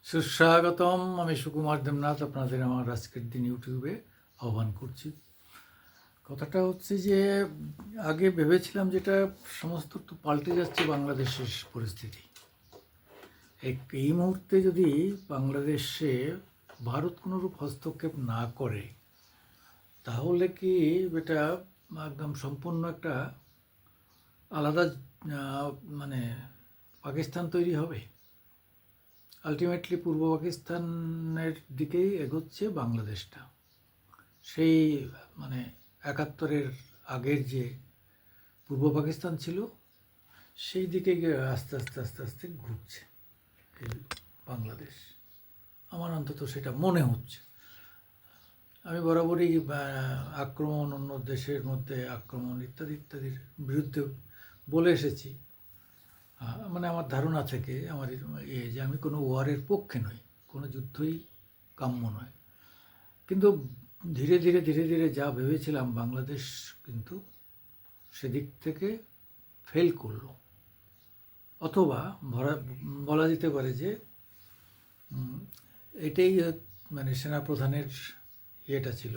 সুস্বাগতম। আমি সুকুমার দেবনাথ আপনাদের আমার আজকের দিন ইউটিউবে আহ্বান করছি। কথাটা হচ্ছে যে আগে ভেবেছিলাম যেটা সমস্ত তো পাল্টে যাচ্ছে বাংলাদেশের পরিস্থিতি। এই মুহূর্তে যদি বাংলাদেশে ভারত কোনোরূপ হস্তক্ষেপ না করে তাহলে কি এটা একদম সম্পূর্ণ একটা আলাদা মানে পাকিস্তান তৈরি হবে। আলটিমেটলি পূর্ব পাকিস্তানের দিকেই এগোচ্ছে বাংলাদেশটা। সেই মানে ৭১-এর আগের যে পূর্ব পাকিস্তান ছিল সেই দিকে গিয়ে আস্তে আস্তে আস্তে আস্তে ঘুরছে এই বাংলাদেশ। আমার অন্তত সেটা মনে হচ্ছে। আমি বরাবরই আক্রমণ, অন্য দেশের মধ্যে আক্রমণ ইত্যাদি ইত্যাদির বিরুদ্ধে বলে এসেছি। মানে আমার ধারণা থেকে আমার যে আমি কোনো ওয়ারের পক্ষে নই, কোনো যুদ্ধই কাম্য নয়। কিন্তু ধীরে ধীরে ধীরে ধীরে যা ভেবেছিলাম বাংলাদেশ কিন্তু সেদিক থেকে ফেল করলো, অথবা বলা যেতে পারে যে এটাই মানে সেনাপ্রধানের ইয়েটা ছিল,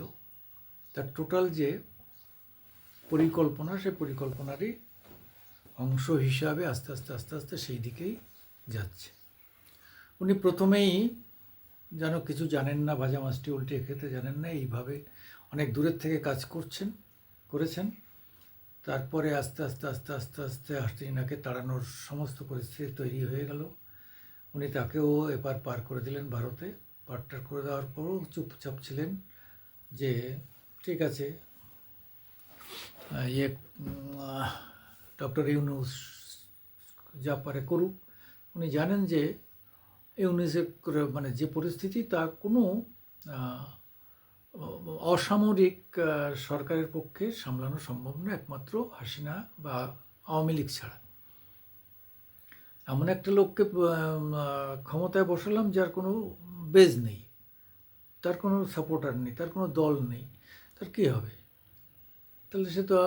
তার টোটাল যে পরিকল্পনা, সে পরিকল্পনারই অংশ হিসাবে আস্তে আস্তে আস্তে আস্তে সেই দিকেই যাচ্ছে। উনি প্রথমেই যেন কিছু জানেন না, ভাজা মাছটি উল্টে খেতে জানেন না, এইভাবে অনেক দূরের থেকে কাজ করেছেন। তারপরে আস্তে আস্তে আস্তে আস্তে আস্তে হাসিনাকে তাড়ানোর সমস্ত পরিস্থিতি তৈরি হয়ে গেল। উনি তাকেও এপার পার করে দিলেন ভারতে। পারটার করে দেওয়ার পরও চুপচাপ ছিলেন যে ঠিক আছে, ইয়ে ডক্টর ইউনূস যা পারে করুক। উনি জানেন যে ইউনূসের মানে যে পরিস্থিতি, তা কোনো অসামরিক সরকারের পক্ষে সামলানো সম্ভব না, একমাত্র হাসিনা বা আওয়ামী লীগ ছাড়া। এমন একটা লোককে ক্ষমতায় বসালাম যার কোনো বেজ নেই, তার কোনো সাপোর্টার নেই, তার কোনো দল নেই, তার কী হবে? তাহলে সে তো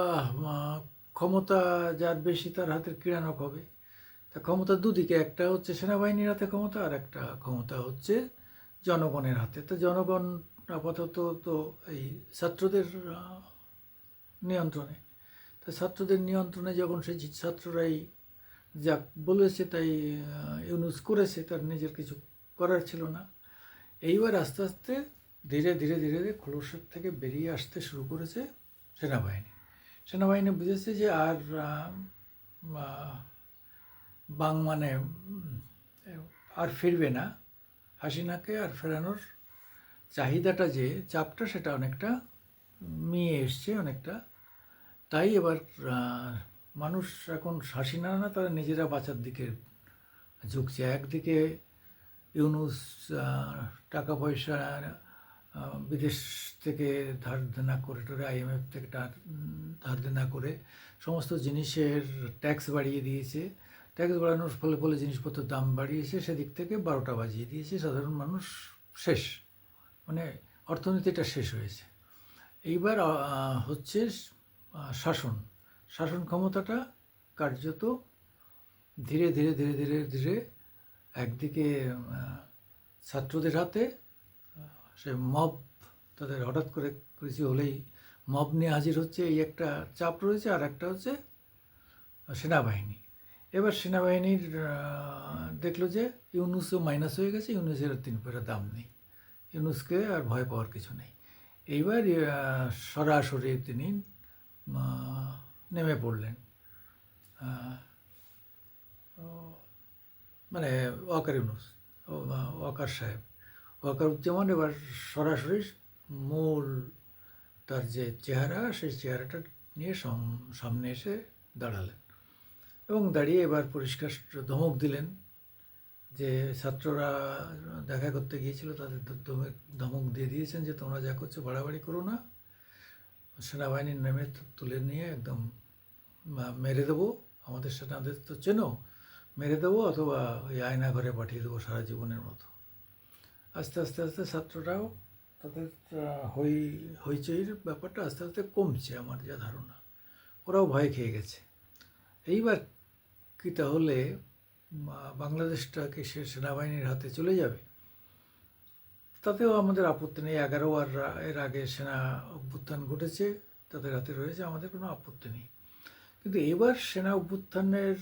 ক্ষমতা যার বেশি তার হাতের ক্রীড়ানক হবে। তা ক্ষমতা দুদিকে, একটা হচ্ছে সেনাবাহিনীর হাতে ক্ষমতা, আর একটা ক্ষমতা হচ্ছে জনগণের হাতে। তো জনগণ আপাতত তো এই ছাত্রদের নিয়ন্ত্রণে। তা ছাত্রদের নিয়ন্ত্রণে যখন সেই ছাত্ররাই যা বলেছে তাই ইউনূস করেছে, তার নিজের কিছু করার ছিল না। এইবার আস্তে আস্তে ধীরে ধীরে ধীরে ধীরে খোলসের থেকে বেরিয়ে আসতে শুরু করেছে সেনাবাহিনী। সেনাবাহিনী বুঝেছে যে আর মানে আর ফিরবে না, হাসিনাকে আর ফেরানোর চাহিদাটা, যে চাপটা, সেটা অনেকটা মিয়ে এসছে অনেকটা। তাই এবার মানুষ এখন হাসিনা না, তারা নিজেরা বাঁচার দিকে ঝুঁকছে। একদিকে ইউনূস টাকা পয়সা বিদেশ থেকে ধার দেনা করে টোরে, IMF থেকে ধার দেনা করে সমস্ত জিনিসের ট্যাক্স বাড়িয়ে দিয়েছে। ট্যাক্স বাড়ানোর ফলে ফলে জিনিসপত্রের দাম বাড়িয়েছে, সেদিক থেকে ১২টা বাজিয়ে দিয়েছে। সাধারণ মানুষ শেষ, মানে অর্থনীতিটা শেষ হয়েছে। এইবার হচ্ছে শাসন ক্ষমতাটা কার্যত ধীরে ধীরে ধীরে ধীরে ধীরে একদিকে ছাত্রদের হাতে, সে মব, তাদের হঠাৎ করে কিছু হলেই মব নিয়ে হাজির হচ্ছে, এই একটা চাপ রয়েছে। আর একটা হচ্ছে সেনাবাহিনী। এবার সেনাবাহিনীর দেখলো যে ইউনূসও মাইনাস হয়ে গেছে, ইউনূসের ৩ পয়সা দাম নেই, ইউনূসকে আর ভয় পাওয়ার কিছু নেই। এইবার সরাসরি তিনি নেমে পড়লেন, মানে ওয়াকার ইউনূস, ওয়াকার সাহেব, ওয়াকারুজ্জামান এবার সরাসরি মূল তার যে চেহারা, সেই চেহারাটা নিয়ে সামনে এসে দাঁড়ালেন এবং দাঁড়িয়ে এবার পরিষ্কার ধমক দিলেন যে ছাত্ররা দেখা করতে গিয়েছিল, তাদের ধমক দিয়ে দিয়েছেন যে তোমরা যা করছো বাড়াবাড়ি করো না, সেনাবাহিনীর নেমে তুলে নিয়ে একদম মেরে দেবো, আমাদের সেনাদের তো চেনো, মেরে দেবো, অথবা ওই আয়না ঘরে পাঠিয়ে দেবো সারা জীবনের মতো। আস্তে আস্তে আস্তে ছাত্ররাও তাদের হইচইয়ের ব্যাপারটা আস্তে আস্তে কমছে, আমার যা ধারণা। ওরাও ভয় খেয়ে গেছে। এইবার কি তাহলে বাংলাদেশটা কি সে সেনাবাহিনীর হাতে চলে যাবে? তাতেও আমাদের আপত্তি নেই। 11 আর এর আগে সেনা অভ্যুত্থান ঘটেছে, তাদের হাতে রয়েছে, আমাদের কোনো আপত্তি নেই। কিন্তু এবার সেনা অভ্যুত্থানের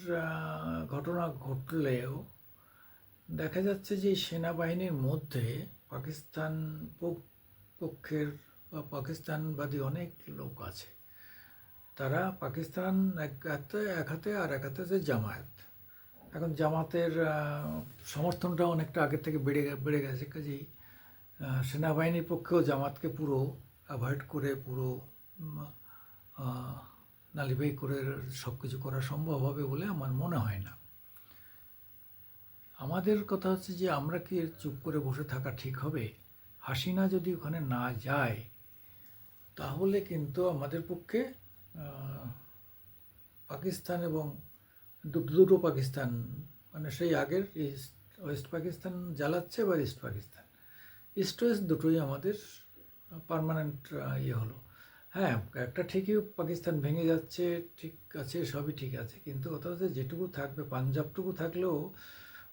ঘটনা ঘটলেও দেখা যাচ্ছে যে সেনাবাহিনীর মধ্যে পাকিস্তান পক্ষের বা পাকিস্তানবাদী অনেক লোক আছে। তারা পাকিস্তান এক হাতে আর এক হাতে যে জামায়াত, এখন জামাতের সমর্থনটা অনেকটা আগের থেকে বেড়ে গেছে। কাজেই সেনাবাহিনীর পক্ষেও জামাতকে পুরো অ্যাভয়েড করে, পুরো নালিবাই করে সব কিছু করা সম্ভব হবে বলে আমার মনে হয় না। আমাদের কথা হচ্ছে যে আমরা কি চুপ করে বসে থাকা ঠিক হবে? হাসিনা যদি ওখানে না যায় তাহলে কিন্তু আমাদের পক্ষে পাকিস্তান এবং দুটো পাকিস্তান, মানে সেই আগের ওয়েস্ট পাকিস্তান জ্বালাচ্ছে বা ইস্ট পাকিস্তান, ইস্ট ওয়েস্ট দুটোই আমাদের পার্মানেন্ট হলো। হ্যাঁ, একটা ঠিকই পাকিস্তান ভেঙে যাচ্ছে, ঠিক আছে, সবই ঠিক আছে, কিন্তু কথা হচ্ছে যেটুকু থাকবে, পাঞ্জাবটুকু থাকলেও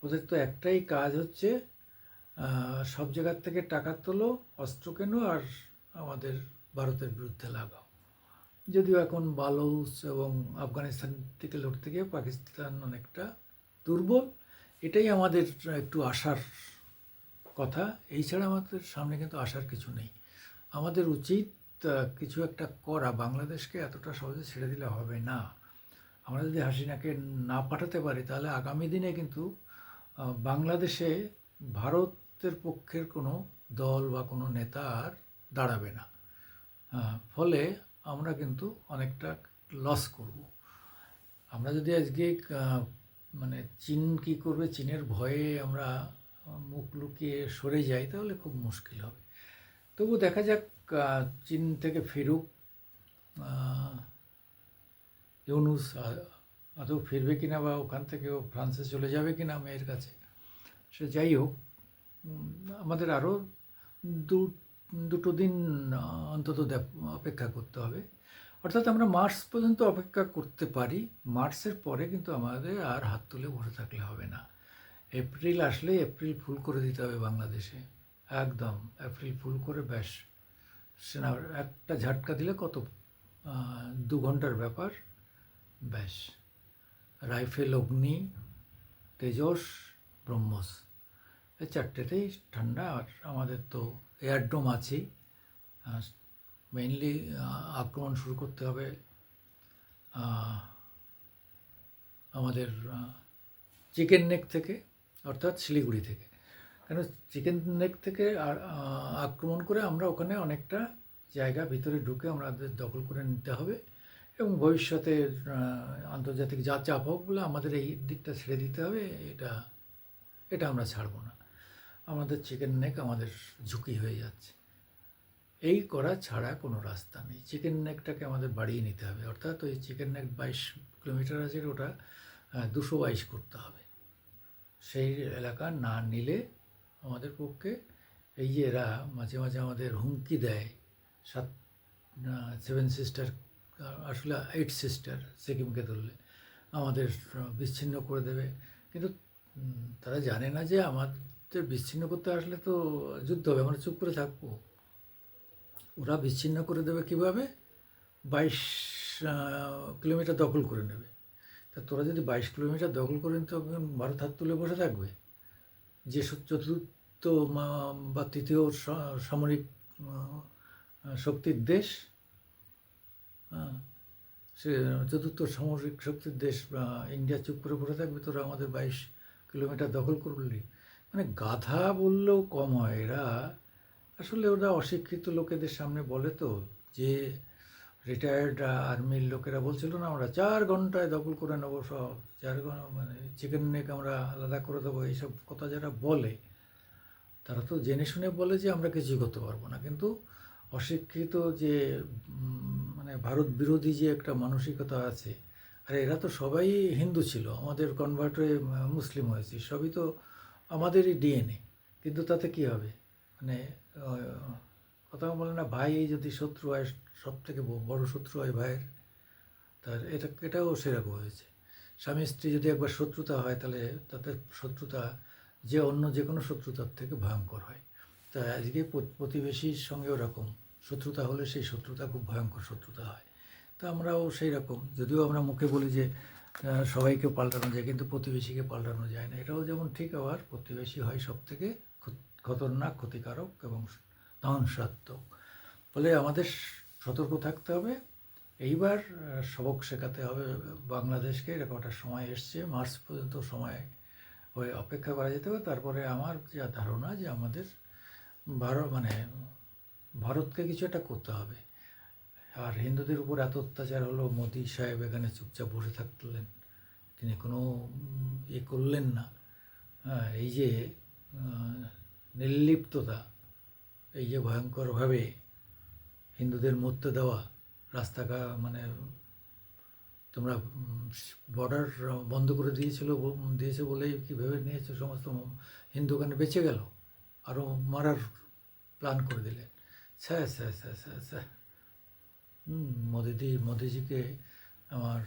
ওদের তো একটাই কাজ হচ্ছে, সব জায়গার থেকে টাকা তোলো, অস্ত্র কেনো আর আমাদের ভারতের বিরুদ্ধে লাগাও। যদিও এখন বালুচ এবং আফগানিস্তান থেকে লড়তে গিয়ে পাকিস্তান অনেকটা দুর্বল, এটাই আমাদের একটু আশার কথা। এই ছাড়া আমাদের সামনে কিন্তু আশার কিছু নেই। আমাদের উচিত কিছু একটা করা। বাংলাদেশকে এতটা সহজে ছেড়ে দিলে হবে না। আমরা যদি হাসিনাকে না পাঠাতে পারি তাহলে আগামী দিনে কিন্তু বাংলাদেশে ভারতের পক্ষের কোনো দল বা কোনো নেতা আর দাঁড়াবে না। ফলে আমরা কিন্তু অনেকটা লস করব। আমরা যদি আজকে মানে চীন কী করবে, চীনের ভয়ে আমরা মুখ লুকিয়ে সরে যাই তাহলে খুব মুশকিল হবে। তবু দেখা যাক চীন থেকে ফিরুক ইউনূস, আদৌ ফিরবে কিনা বা ওখান থেকেও ফ্রান্সে চলে যাবে কিনা মেয়ের কাছে, সে যাই হোক, আমাদের আরও দুটো দিন অন্তত অপেক্ষা করতে হবে। অর্থাৎ আমরা মার্চ পর্যন্ত অপেক্ষা করতে পারি। মার্চের পরে কিন্তু আমাদের আর হাত তুলে বসে থাকলে হবে না। এপ্রিল আসলে এপ্রিল ফুল করে দিতে হবে বাংলাদেশে, একদম এপ্রিল ফুল করে ব্যাস। সেনা একটা ঝাটকা দিলে কত 2 ঘন্টার ব্যাপার, ব্যাস। রাইফেল, অগ্নি, তেজস, ব্রহ্মস, এই চারটেতেই ঠান্ডা। আর আমাদের তো এয়ারডোম আছেই। মেইনলি আক্রমণ শুরু করতে হবে আমাদের চিকেন নেক থেকে, অর্থাৎ শিলিগুড়ি থেকে। কেন চিকেন নেক থেকে আক্রমণ করে আমরা ওখানে অনেকটা জায়গা ভিতরে ঢুকে আমাদের দখল করে নিতে হবে, এবং ভবিষ্যতে আন্তর্জাতিক যা চাপ হোক বলে আমাদের এই দিকটা ছেড়ে দিতে হবে। এটা আমরা ছাড়বো না। আমাদের চিকেন নেক আমাদের ঝুঁকি হয়ে যাচ্ছে, এই করা ছাড়া কোনো রাস্তা নেই। চিকেন নেকটাকে আমাদের বাড়িয়ে নিতে হবে, অর্থাৎ ওই চিকেন নেক 22 কিলোমিটার আছে, ওটা 222 করতে হবে। সেই এলাকা না নিলে আমাদের পক্ষে, এই যে এরা মাঝে মাঝে আমাদের হুমকি দেয়, 7 সিস্টার, আসলে 8 সিস্টার, সিকিমকে ধরলে আমাদের বিচ্ছিন্ন করে দেবে, কিন্তু তারা জানে না যে আমাদের বিচ্ছিন্ন করতে আসলে তো যুদ্ধ হবে, আমরা চুপ করে থাকবো। ওরা বিচ্ছিন্ন করে দেবে কীভাবে? 22 কিলোমিটার দখল করে নেবে। তা তোরা যদি 22 কিলোমিটার দখল করে নিতে, ভারত হাত তুলে বসে থাকবে? যে চতুর্থ বা তৃতীয় সামরিক শক্তির দেশ, সে চতুর্থ সামরিক শক্তির দেশ ইন্ডিয়া চুপ করে বসে থাকবে? তোরা আমাদের 22 কিলোমিটার দখল করলি? মানে গাধা বললেও কম হয়। এরা আসলে ওরা অশিক্ষিত লোকেদের সামনে বলে তো, যে রিটায়ার্ড আর্মির লোকেরা বলছিল না, আমরা 4 ঘন্টায় দখল করে নেবো সব, 4 ঘন্টা মানে চিকেন নেক আমরা আলাদা করে দেবো, এইসব কথা যারা বলে তারা তো জেনে শুনে বলে যে আমরা কিছুই করতে পারবো না। কিন্তু অশিক্ষিত যে মানে ভারত বিরোধী যে একটা মানসিকতা আছে, আর এরা তো সবাই হিন্দু ছিল, আমাদের কনভার্ট হয়ে মুসলিম হয়েছি, সবই তো আমাদেরই ডিএনএ। কিন্তু তাতে কি হবে? মানে কথা বলে না, ভাই যদি শত্রু হয়, সব থেকে বড় শত্রু হয় ভাইয়ের, তার এটাও সেরকম হয়েছে। স্বামী স্ত্রী যদি একবার শত্রুতা হয় তাহলে তাদের শত্রুতা যে অন্য যে কোনো শত্রুতার থেকে ভয়ঙ্কর হয়। তা আজকে প্রতিবেশীর সঙ্গে ওরকম শত্রুতা হলে সেই শত্রুতা খুব ভয়ঙ্কর শত্রুতা হয়। তো আমরাও সেই রকম, যদিও আমরা মুখে বলি যে সবাইকে পাল্টানো যায়, কিন্তু প্রতিবেশীকে পাল্টানো যায় না। এটাও যেমন ঠিক, আবার প্রতিবেশী হয় সব থেকে খতরনাক, ক্ষতিকারক এবং ধ্বংসাত্মক। ফলে আমাদের সতর্ক থাকতে হবে। এইবার সবক শেখাতে হবে বাংলাদেশকে। এরকম একটা সময় এসছে, মার্চ পর্যন্ত সময় হয়ে অপেক্ষা করা যেতে হবে। তারপরে আমার যা ধারণা যে আমাদের ভারতকে কিছু একটা করতে হবে। আর হিন্দুদের উপর এত অত্যাচার হলো, মোদি সাহেব এখানে চুপচাপ বসে থাকলেন, তিনি কোনো করলেন না। হ্যাঁ, এই যে নির্লিপ্ততা, এই যে ভয়ঙ্করভাবে হিন্দুদের মরতে দেওয়া, তোমরা বর্ডার বন্ধ করে দিয়েছে বলেই কি ভেবে নিয়েছো সমস্ত হিন্দু ওখানে বেঁচে গেল? আরও মারার প্ল্যান করে দিলেন। Sir sir sir sir sir মোদিজিকে আমার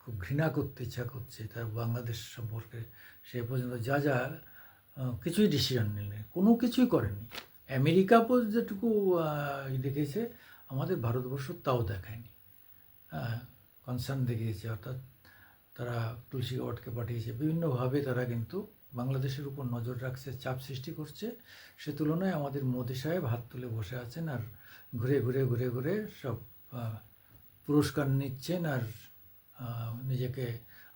খুব ঘৃণা করতে ইচ্ছা করছে। তার বাংলাদেশ সম্পর্কে সে পর্যন্ত যা কিছুই ডিসিশন নিলেন, কোনো কিছুই করেনি। আমেরিকা যেটুকু দেখেছে, আমাদের ভারতবর্ষ তাও দেখায়নি। হ্যাঁ, কনসার্ন দেখিয়েছে, অর্থাৎ তারা তুলসী গডকে পাঠিয়েছে বিভিন্নভাবে। তারা কিন্তু বাংলাদেশের উপর নজর রাখছে, চাপ সৃষ্টি করছে। সে তুলনায় আমাদের মোদি সাহেব হাত তুলে বসে আছেন আর ঘুরে সব পুরস্কার নিচ্ছেন আর নিজেকে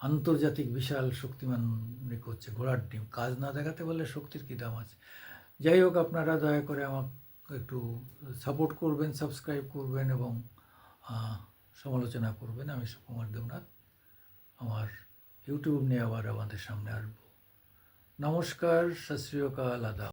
আন্তর্জাতিক বিশাল শক্তিমান মনে করছে। ঘোড়ার ডিম, কাজ না দেখাতে বললে শক্তির কী দাম আছে? যাই হোক, আপনারা দয়া করে আমাকে একটু সাপোর্ট করবেন, সাবস্ক্রাইব করবেন এবং সমালোচনা করবেন। আমি সুকুমার দেবনাথ আমার ইউটিউব নিয়ে আবার আমাদের সামনে আসবো। নমস্কার, সত শ্রী অকাল, আদাব।